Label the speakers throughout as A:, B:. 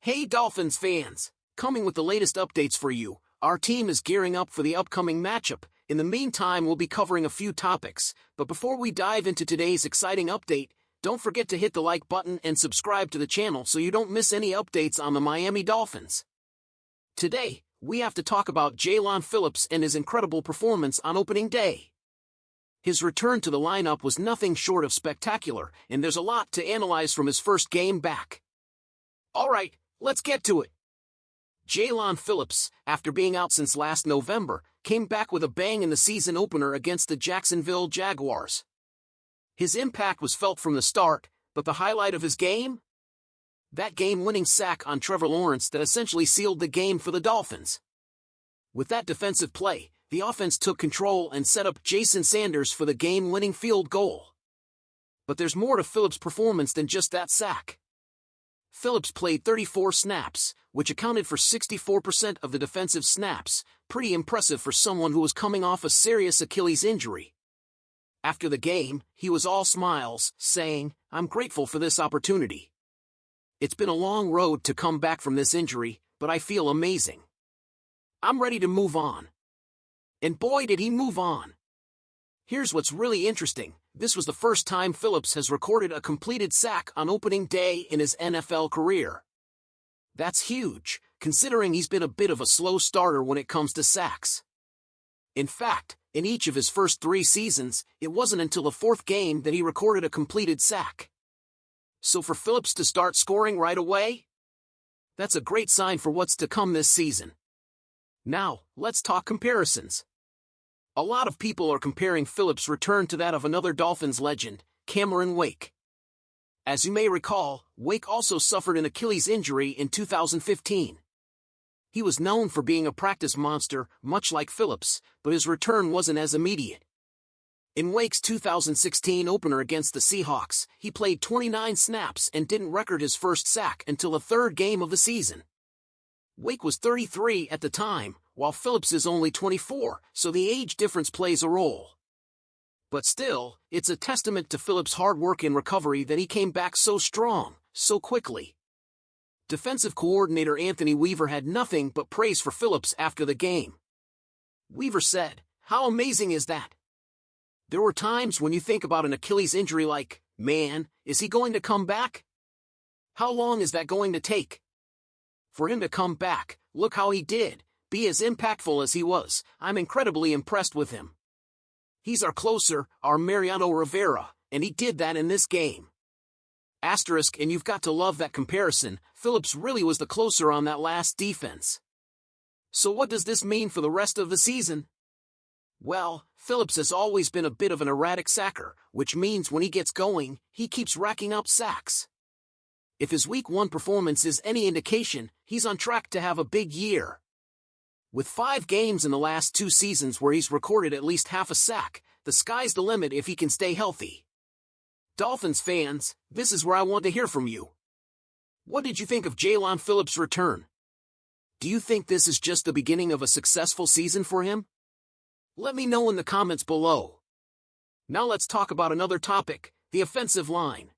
A: Hey Dolphins fans! Coming with the latest updates for you. Our team is gearing up for the upcoming matchup. In the meantime, we'll be covering a few topics. But before we dive into today's exciting update, don't forget to hit the like button and subscribe to the channel so you don't miss any updates on the Miami Dolphins. Today, we have to talk about Jaelan Phillips and his incredible performance on opening day. His return to the lineup was nothing short of spectacular, and there's a lot to analyze from his first game back. Alright, let's get to it. Jaelan Phillips, after being out since last November, came back with a bang in the season opener against the Jacksonville Jaguars. His impact was felt from the start, but the highlight of his game? That game-winning sack on Trevor Lawrence that essentially sealed the game for the Dolphins. With that defensive play, the offense took control and set up Jason Sanders for the game-winning field goal. But there's more to Phillips' performance than just that sack. Phillips played 34 snaps, which accounted for 64% of the defensive snaps, pretty impressive for someone who was coming off a serious Achilles injury. After the game, he was all smiles, saying, "I'm grateful for this opportunity. It's been a long road to come back from this injury, but I feel amazing. I'm ready to move on." And boy did he move on. Here's what's really interesting. This was the first time Phillips has recorded a completed sack on opening day in his NFL career. That's huge, considering he's been a bit of a slow starter when it comes to sacks. In fact, in each of his first 3 seasons, it wasn't until the 4th game that he recorded a completed sack. So for Phillips to start scoring right away? That's a great sign for what's to come this season. Now, let's talk comparisons. A lot of people are comparing Phillips' return to that of another Dolphins legend, Cameron Wake. As you may recall, Wake also suffered an Achilles injury in 2015. He was known for being a practice monster, much like Phillips, but his return wasn't as immediate. In Wake's 2016 opener against the Seahawks, he played 29 snaps and didn't record his first sack until the 3rd game of the season. Wake was 33 at the time, while Phillips is only 24, so the age difference plays a role. But still, it's a testament to Phillips' hard work and recovery that he came back so strong, so quickly. Defensive coordinator Anthony Weaver had nothing but praise for Phillips after the game. Weaver said, "How amazing is that? There were times when you think about an Achilles injury like, man, is he going to come back? How long is that going to take? For him to come back, look how he did, be as impactful as he was. I'm incredibly impressed with him. He's our closer, our Mariano Rivera, and he did that in this game." Asterisk, and you've got to love that comparison. Phillips really was the closer on that last defense. So what does this mean for the rest of the season? Well, Phillips has always been a bit of an erratic sacker, which means when he gets going, he keeps racking up sacks. If his Week 1 performance is any indication, he's on track to have a big year. With 5 games in the last 2 seasons where he's recorded at least half a sack, the sky's the limit if he can stay healthy. Dolphins fans, this is where I want to hear from you. What did you think of Jaelan Phillips' return? Do you think this is just the beginning of a successful season for him? Let me know in the comments below. Now let's talk about another topic, the offensive line.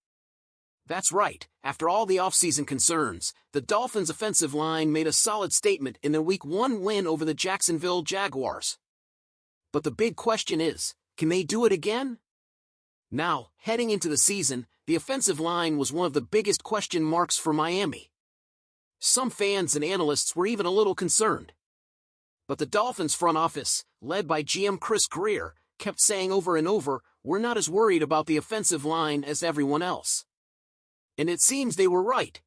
A: That's right, after all the offseason concerns, the Dolphins' offensive line made a solid statement in their Week 1 win over the Jacksonville Jaguars. But the big question is, can they do it again? Now, heading into the season, the offensive line was one of the biggest question marks for Miami. Some fans and analysts were even a little concerned. But the Dolphins front office, led by GM Chris Greer, kept saying over and over, "We're not as worried about the offensive line as everyone else." And it seems they were right.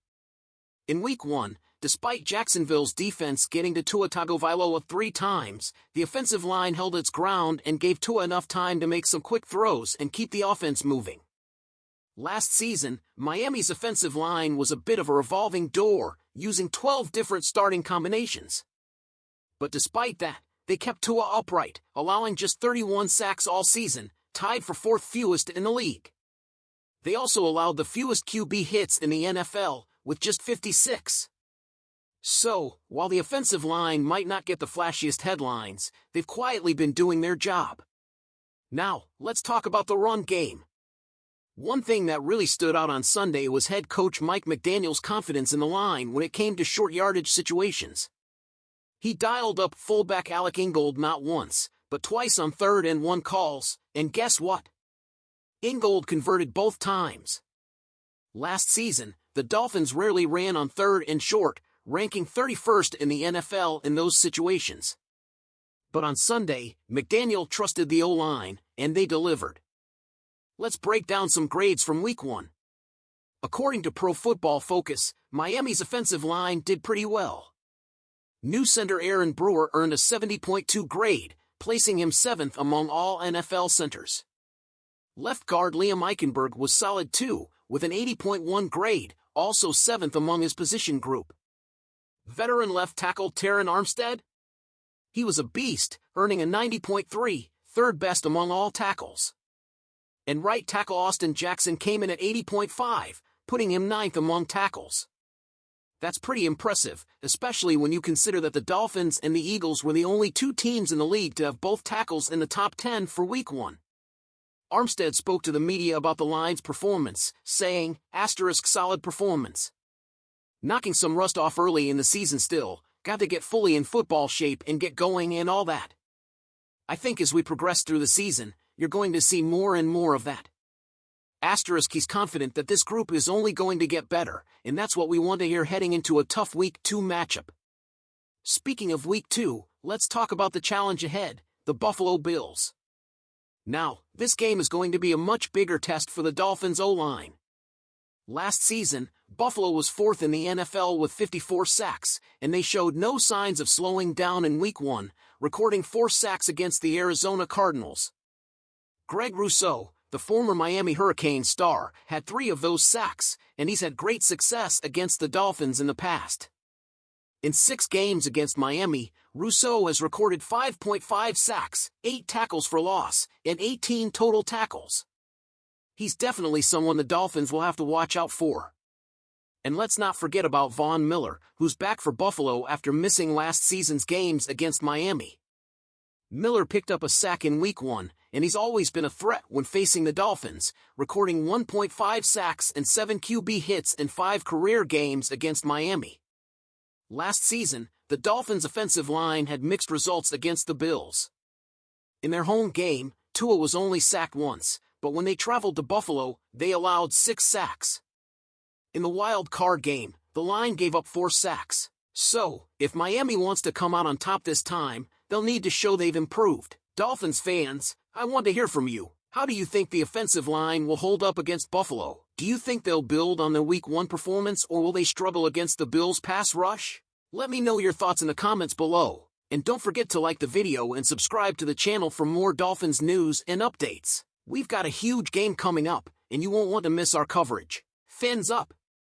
A: In Week 1, despite Jacksonville's defense getting to Tua Tagovailoa 3 times, the offensive line held its ground and gave Tua enough time to make some quick throws and keep the offense moving. Last season, Miami's offensive line was a bit of a revolving door, using 12 different starting combinations. But despite that, they kept Tua upright, allowing just 31 sacks all season, tied for 4th fewest in the league. They also allowed the fewest QB hits in the NFL, with just 56. So, while the offensive line might not get the flashiest headlines, they've quietly been doing their job. Now, let's talk about the run game. One thing that really stood out on Sunday was head coach Mike McDaniel's confidence in the line when it came to short yardage situations. He dialed up fullback Alec Ingold not once, but twice on 3rd and 1 calls, and guess what? Ingold converted both times. Last season, the Dolphins rarely ran on 3rd and short, ranking 31st in the NFL in those situations. But on Sunday, McDaniel trusted the O-line, and they delivered. Let's break down some grades from Week 1. According to Pro Football Focus, Miami's offensive line did pretty well. New center Aaron Brewer earned a 70.2 grade, placing him 7th among all NFL centers. Left guard Liam Eichenberg was solid too, with an 80.1 grade, also 7th among his position group. Veteran left tackle Terron Armstead? He was a beast, earning a 90.3, 3rd best among all tackles. And right tackle Austin Jackson came in at 80.5, putting him 9th among tackles. That's pretty impressive, especially when you consider that the Dolphins and the Eagles were the only 2 teams in the league to have both tackles in the top 10 for Week 1. Armstead spoke to the media about the line's performance, saying, "solid performance. Knocking some rust off early in the season still, got to get fully in football shape and get going and all that. I think as we progress through the season, you're going to see more and more of that." He's confident that this group is only going to get better, and that's what we want to hear heading into a tough Week 2 matchup. Speaking of Week 2, let's talk about the challenge ahead, the Buffalo Bills. Now, this game is going to be a much bigger test for the Dolphins' O-line. Last season, Buffalo was 4th in the NFL with 54 sacks, and they showed no signs of slowing down in Week 1, recording 4 sacks against the Arizona Cardinals. Greg Rousseau, the former Miami Hurricane star, had 3 of those sacks, and he's had great success against the Dolphins in the past. In 6 games against Miami, Rousseau has recorded 5.5 sacks, 8 tackles for loss, and 18 total tackles. He's definitely someone the Dolphins will have to watch out for. And let's not forget about Von Miller, who's back for Buffalo after missing last season's games against Miami. Miller picked up a sack in Week 1, and he's always been a threat when facing the Dolphins, recording 1.5 sacks and 7 QB hits in 5 career games against Miami. Last season, the Dolphins' offensive line had mixed results against the Bills. In their home game, Tua was only sacked once, but when they traveled to Buffalo, they allowed 6 sacks. In the wild card game, the line gave up 4 sacks. So, if Miami wants to come out on top this time, they'll need to show they've improved. Dolphins fans, I want to hear from you. How do you think the offensive line will hold up against Buffalo? Do you think they'll build on their Week 1 performance, or will they struggle against the Bills' pass rush? Let me know your thoughts in the comments below. And don't forget to like the video and subscribe to the channel for more Dolphins news and updates. We've got a huge game coming up, and you won't want to miss our coverage. Fins up!